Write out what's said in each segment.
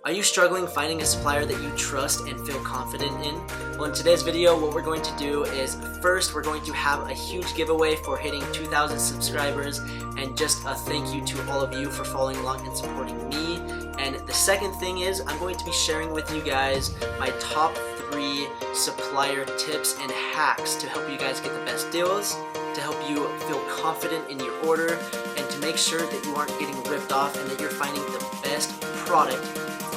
Are you struggling finding a supplier that you trust and feel confident in? Well, in today's video, what we're going to do is first, we're going to have a huge giveaway for hitting 2,000 subscribers and just a thank you to all of you for following along and supporting me. And the second thing is I'm going to be sharing with you guys my top 3 supplier tips and hacks to help you guys get the best deals, to help you feel confident in your order, and to make sure that you aren't getting ripped off and that you're finding the best product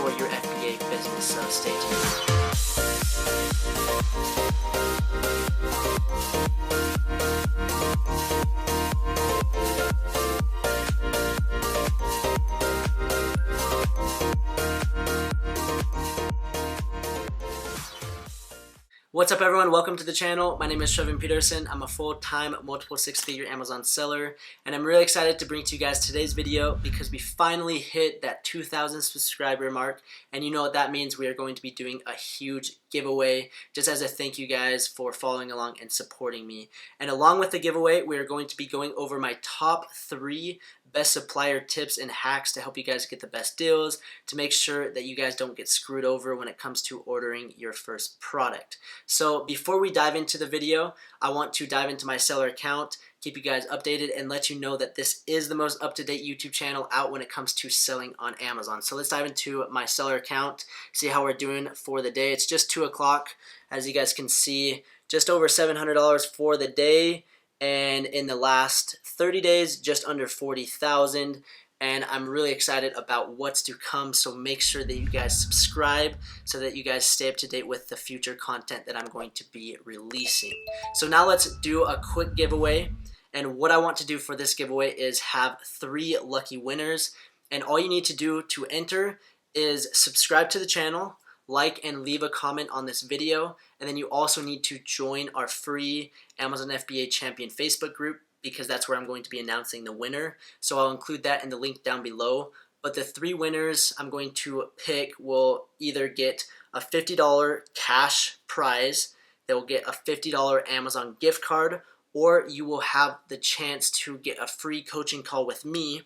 for your FBA business. So stay tuned. What's up everyone, welcome to the channel. My name is Trevin Peterson. I'm a full-time multiple six-figure Amazon seller, and I'm really excited to bring to you guys today's video because we finally hit that 2,000 subscriber mark, and you know what that means. We are going to be doing a huge giveaway just as a thank you guys for following along and supporting me. And along with the giveaway, we are going to be going over my top 3 best supplier tips and hacks to help you guys get the best deals, to make sure that you guys don't get screwed over when it comes to ordering your first product. So before we dive into the video, I want to dive into my seller account, keep you guys updated, and let you know that this is the most up-to-date YouTube channel out when it comes to selling on Amazon. So let's dive into my seller account, see how we're doing for the day. It's just 2 o'clock. As you guys can see, just over $700 for the day, and in the last 30 days, just under 40,000. And I'm really excited about what's to come, so make sure that you guys subscribe so that you guys stay up to date with the future content that I'm going to be releasing. So now let's do a quick giveaway, and what I want to do for this giveaway is have 3 lucky winners, and all you need to do to enter is subscribe to the channel, like and leave a comment on this video, and then you also need to join our free Amazon FBA Champion Facebook group, because that's where I'm going to be announcing the winner. So I'll include that in the link down below. But the 3 winners I'm going to pick will either get a $50 cash prize, they will get a $50 Amazon gift card, or you will have the chance to get a free coaching call with me,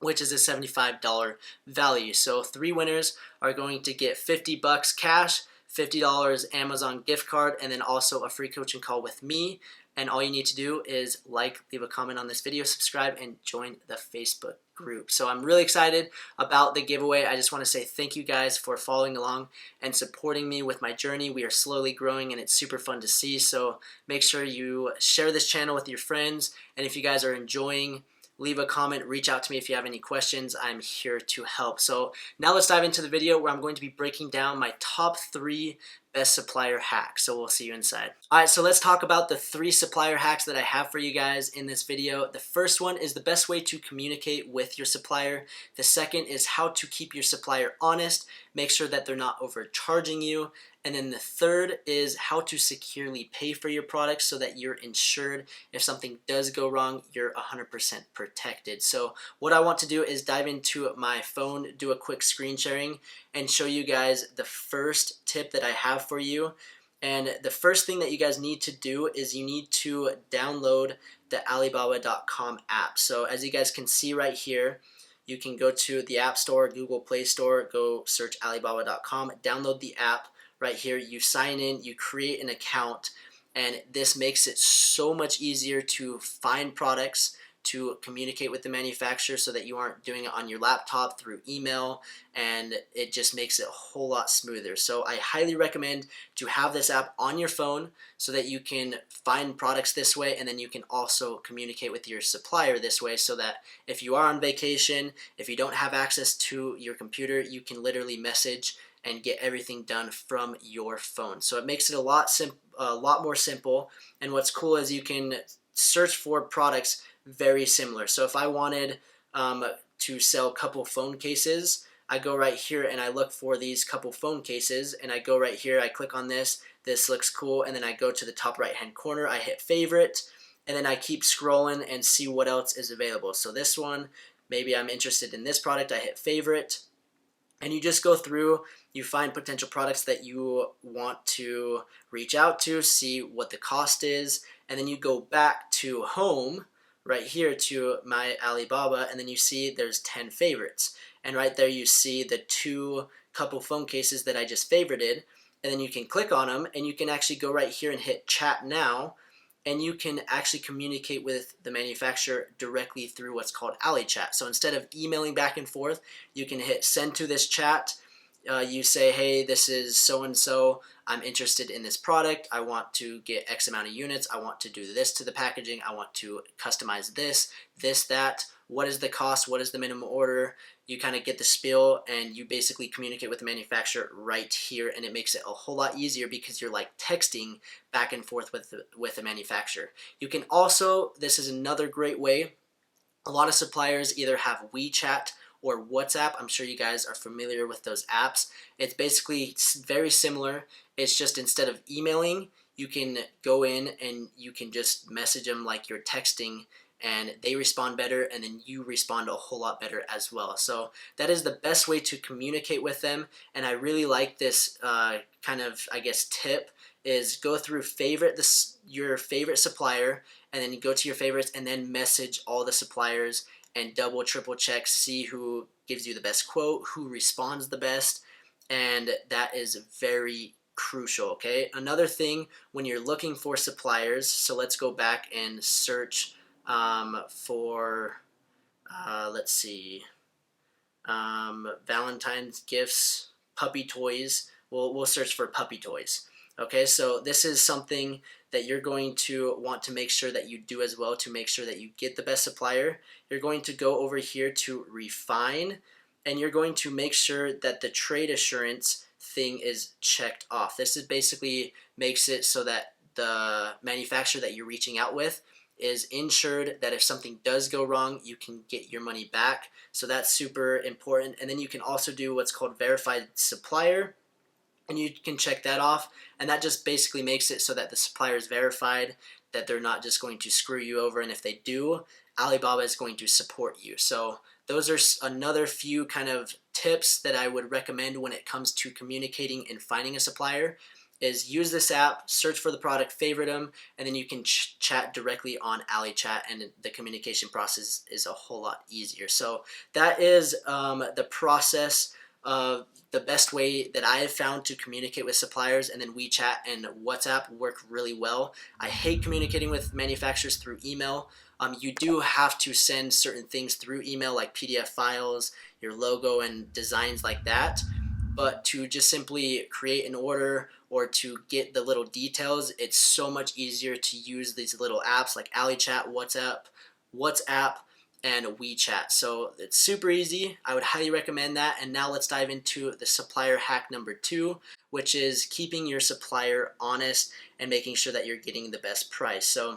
which is a $75 value. So 3 winners are going to get $50 cash, $50 Amazon gift card, and then also a free coaching call with me. And all you need to do is like, leave a comment on this video, subscribe, and join the Facebook group. So I'm really excited about the giveaway. I just want to say thank you guys for following along and supporting me with my journey. We are slowly growing and it's super fun to see. So make sure you share this channel with your friends. And if you guys are enjoying, leave a comment, reach out to me if you have any questions. I'm here to help. So now let's dive into the video where I'm going to be breaking down my top 3 best supplier hacks. So we'll see you inside. All right, so let's talk about the 3 supplier hacks that I have for you guys in this video. The first one is the best way to communicate with your supplier. The second is how to keep your supplier honest, make sure that they're not overcharging you. And then the third is how to securely pay for your products so that you're insured. If something does go wrong, you're 100% protected. So what I want to do is dive into my phone, do a quick screen sharing, and show you guys the first tip that I have for you. And the first thing that you guys need to do is you need to download the Alibaba.com app. So as you guys can see right here, you can go to the App Store, Google Play Store, go search Alibaba.com, download the app. Right here, you sign in, you create an account, and this makes it so much easier to find products, to communicate with the manufacturer so that you aren't doing it on your laptop through email, and it just makes it a whole lot smoother. So I highly recommend to have this app on your phone so that you can find products this way, and then you can also communicate with your supplier this way so that if you are on vacation, if you don't have access to your computer, you can literally message and get everything done from your phone. So it makes it a lot more simple. And what's cool is you can search for products very similar. So if I wanted to sell couple phone cases, I go right here and I look for these couple phone cases, and I go right here, I click on this looks cool, and then I go to the top right hand corner, I hit favorite, and then I keep scrolling and see what else is available. So this one, maybe I'm interested in this product, I hit favorite, and you just go through, you find potential products that you want to reach out to, see what the cost is, and then you go back to home right here to my Alibaba, and then you see there's 10 favorites. and right there you see the two couple phone cases that I just favorited, and then you can click on them and you can actually go right here and hit chat now, and you can actually communicate with the manufacturer directly through what's called AliChat. So instead of emailing back and forth, you can hit send to this chat. You say, hey, this is so-and-so, I'm interested in this product, I want to get X amount of units, I want to do this to the packaging, I want to customize this, that, what is the cost, what is the minimum order. You kind of get the spiel, and you basically communicate with the manufacturer right here, and it makes it a whole lot easier because you're like texting back and forth with the manufacturer. You can also, this is another great way, a lot of suppliers either have WeChat or WhatsApp. I'm sure you guys are familiar with those apps. It's basically very similar. It's just instead of emailing, you can go in and you can just message them like you're texting, and they respond better, and then you respond a whole lot better as well. So that is the best way to communicate with them, and I really like this kind of, I guess, tip is go through your favorite supplier, and then you go to your favorites and then message all the suppliers and double, triple check, see who gives you the best quote, who responds the best, and that is very crucial, okay? Another thing when you're looking for suppliers, so let's go back and search for, let's see, Valentine's gifts, puppy toys. We'll search for puppy toys. Okay, so this is something that you're going to want to make sure that you do as well to make sure that you get the best supplier. You're going to go over here to refine, and you're going to make sure that the trade assurance thing is checked off. This is basically makes it so that the manufacturer that you're reaching out with is insured, that if something does go wrong, you can get your money back. So that's super important. And then you can also do what's called verified supplier, and you can check that off, and that just basically makes it so that the supplier is verified, that they're not just going to screw you over, and if they do, Alibaba is going to support you. So those are another few kind of tips that I would recommend when it comes to communicating and finding a supplier, is use this app, search for the product, favorite them, and then you can chat directly on AliChat, and the communication process is a whole lot easier. So that is the process of the best way that I have found to communicate with suppliers, and then WeChat and WhatsApp work really well. I hate communicating with manufacturers through email. You do have to send certain things through email, like PDF files, your logo, and designs like that. But to just simply create an order or to get the little details, it's so much easier to use these little apps like AliChat, WhatsApp, and WeChat. So it's super easy. I would highly recommend that. And now let's dive into the supplier hack number 2, which is keeping your supplier honest and making sure that you're getting the best price. So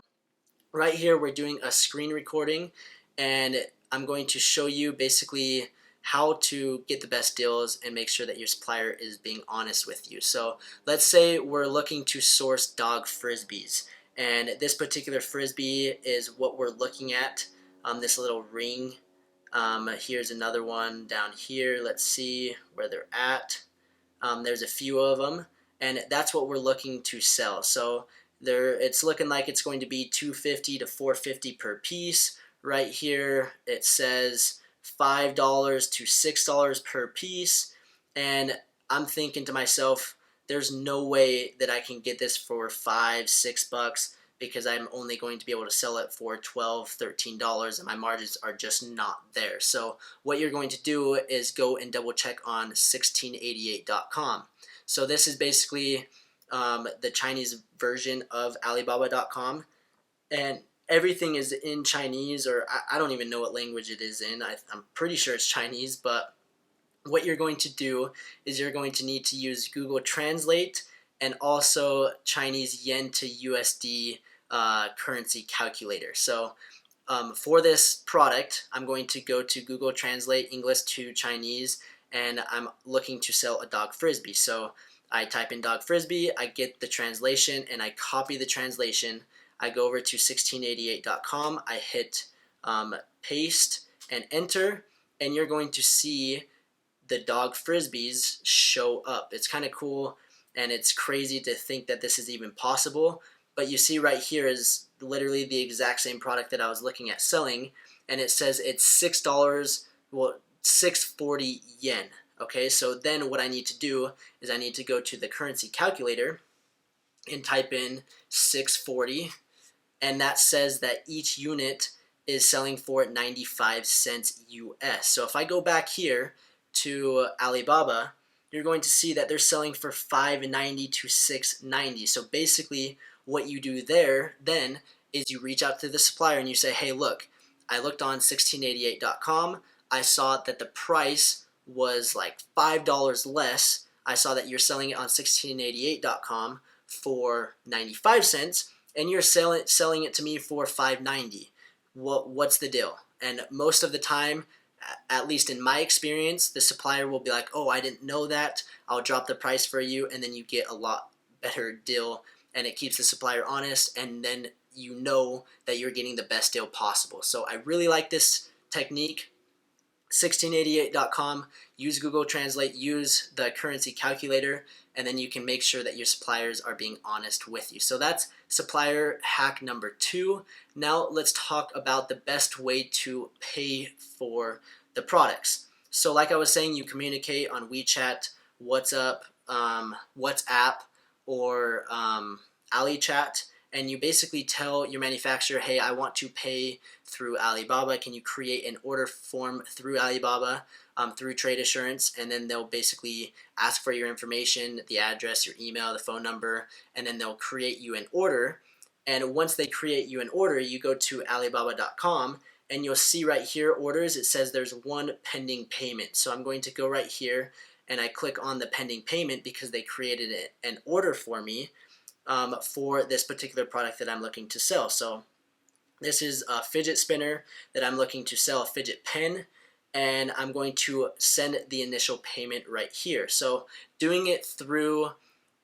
right here, we're doing a screen recording, and I'm going to show you basically how to get the best deals and make sure that your supplier is being honest with you. So let's say we're looking to source dog frisbees, and this particular frisbee is what we're looking at. This little ring. Here's another one down here. Let's see where they're at. There's a few of them, and that's what we're looking to sell. So it's looking like it's going to be $250 to $450 per piece. Right here it says $5 to $6 per piece, and I'm thinking to myself, there's no way that I can get this for $5-6 because I'm only going to be able to sell it for $12-13, and my margins are just not there. So what you're going to do is go and double check on 1688.com. So this is basically the Chinese version of Alibaba.com, and everything is in Chinese, or I don't even know what language it is in. I'm pretty sure it's Chinese, but what you're going to do is you're going to need to use Google Translate and also Chinese yen to USD currency calculator. So for this product, I'm going to go to Google Translate English to Chinese, and I'm looking to sell a dog frisbee. So I type in dog frisbee, I get the translation, and I copy the translation. I go over to 1688.com, I hit paste and enter, and you're going to see the dog frisbees show up. It's kind of cool, and it's crazy to think that this is even possible, but you see right here is literally the exact same product that I was looking at selling, and it says it's $6. Well, 640 yen. Okay, so then what I need to do is I need to go to the currency calculator and type in 640, and that says that each unit is selling for 95 cents US. So if I go back here to Alibaba, you're going to see that they're selling for 590 to 690. So basically what you do there then is you reach out to the supplier and you say, hey, look, I looked on 1688.com. I saw that the price was like $5 less. I saw that you're selling it on 1688.com for 95 cents and you're selling it to me for 590. What's the deal? And most of the time, at least in my experience, the supplier will be like, oh, I didn't know that. I'll drop the price for you, and then you get a lot better deal, and it keeps the supplier honest, and then you know that you're getting the best deal possible. So I really like this technique. 1688.com, use Google Translate, use the currency calculator, and then you can make sure that your suppliers are being honest with you. So that's supplier hack number 2. Now let's talk about the best way to pay for the products. So like I was saying, you communicate on WeChat, WhatsApp, WhatsApp, or AliChat, and you basically tell your manufacturer, hey, I want to pay through Alibaba. Can you create an order form through Alibaba, through Trade Assurance? And then they'll basically ask for your information, the address, your email, the phone number, and then they'll create you an order. And once they create you an order, you go to Alibaba.com, and you'll see right here, orders, it says there's one pending payment. So I'm going to go right here, and I click on the pending payment because they created an order for me. For this particular product that I'm looking to sell. So this is a fidget spinner that I'm looking to sell, a fidget pen, and I'm going to send the initial payment right here. So doing it through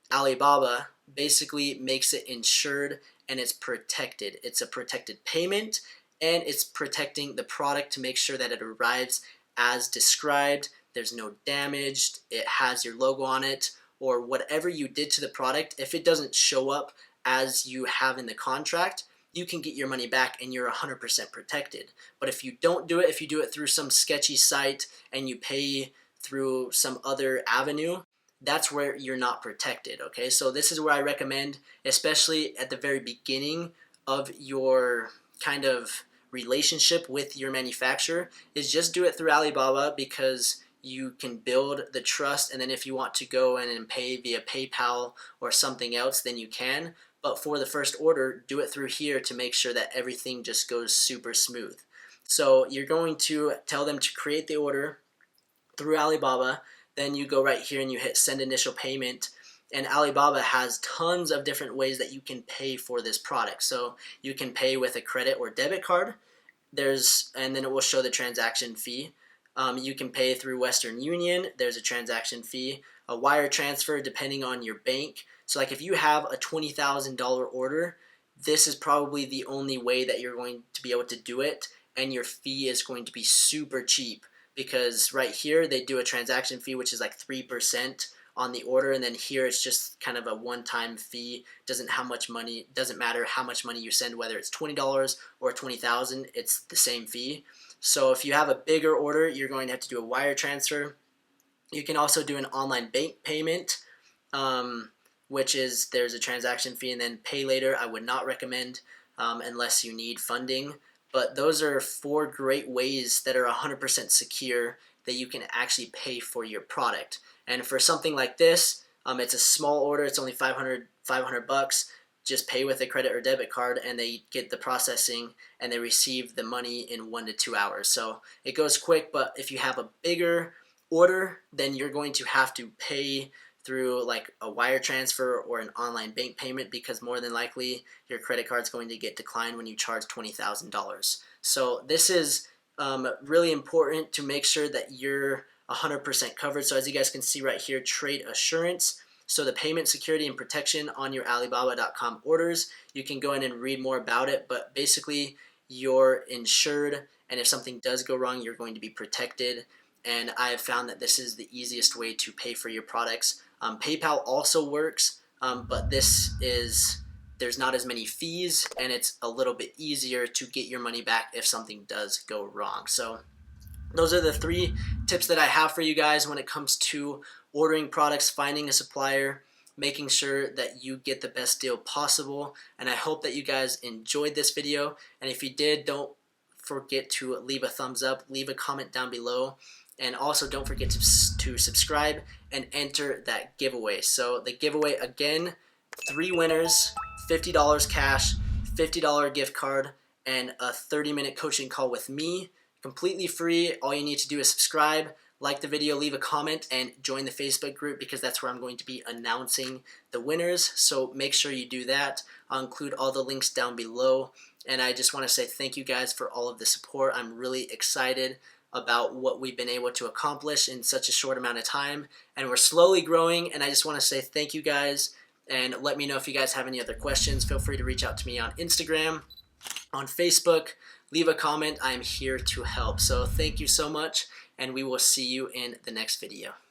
Alibaba basically makes it insured and it's protected. It's a protected payment, and it's protecting the product to make sure that it arrives as described. There's no damage. It has your logo on it, or whatever you did to the product. If it doesn't show up as you have in the contract, you can get your money back and you're 100% protected. But if you don't do it, if you do it through some sketchy site and you pay through some other avenue, that's where you're not protected, okay? So this is where I recommend, especially at the very beginning of your kind of relationship with your manufacturer, is just do it through Alibaba, because you can build the trust, and then if you want to go in and pay via PayPal or something else, then you can. But for the first order, do it through here to make sure that everything just goes super smooth. So you're going to tell them to create the order through Alibaba, then you go right here and you hit send initial payment, and Alibaba has tons of different ways that you can pay for this product. So you can pay with a credit or debit card, and then it will show the transaction fee. You can pay through Western Union. There's a transaction fee. A wire transfer depending on your bank. So like if you have a $20,000 order, this is probably the only way that you're going to be able to do it, and your fee is going to be super cheap, because right here they do a transaction fee which is like 3% on the order, and then here it's just kind of a one-time fee. Doesn't matter how much money you send, whether it's $20 or $20,000, it's the same fee. So if you have a bigger order, you're going to have to do a wire transfer. You can also do an online bank payment, which is there's a transaction fee, and then pay later I would not recommend unless you need funding. But those are 4 great ways that are 100% secure that you can actually pay for your product. And for something like this, it's a small order. It's only 500 bucks. Just pay with a credit or debit card, and they get the processing and they receive the money in 1 to 2 hours. So it goes quick. But if you have a bigger order, then you're going to have to pay through like a wire transfer or an online bank payment, because more than likely your credit card's going to get declined when you charge $20,000. So this is really important to make sure that you're 100% covered. So as you guys can see right here, trade assurance. So the payment security and protection on your Alibaba.com orders, you can go in and read more about it, but basically you're insured, and if something does go wrong, you're going to be protected. And I have found that this is the easiest way to pay for your products. PayPal also works, but there's not as many fees, and it's a little bit easier to get your money back if something does go wrong. So those are the 3 tips that I have for you guys when it comes to ordering products, finding a supplier, making sure that you get the best deal possible. And I hope that you guys enjoyed this video. And if you did, don't forget to leave a thumbs up, leave a comment down below, and also don't forget to subscribe and enter that giveaway. So the giveaway again, 3 winners, $50 cash, $50 gift card, and a 30-minute coaching call with me, completely free. All you need to do is subscribe, like the video, leave a comment, and join the Facebook group, because that's where I'm going to be announcing the winners. So make sure you do that. I'll include all the links down below. And I just want to say thank you guys for all of the support. I'm really excited about what we've been able to accomplish in such a short amount of time. And we're slowly growing, and I just want to say thank you guys. And let me know if you guys have any other questions. Feel free to reach out to me on Instagram, on Facebook. Leave a comment. I'm here to help. So thank you so much, and we will see you in the next video.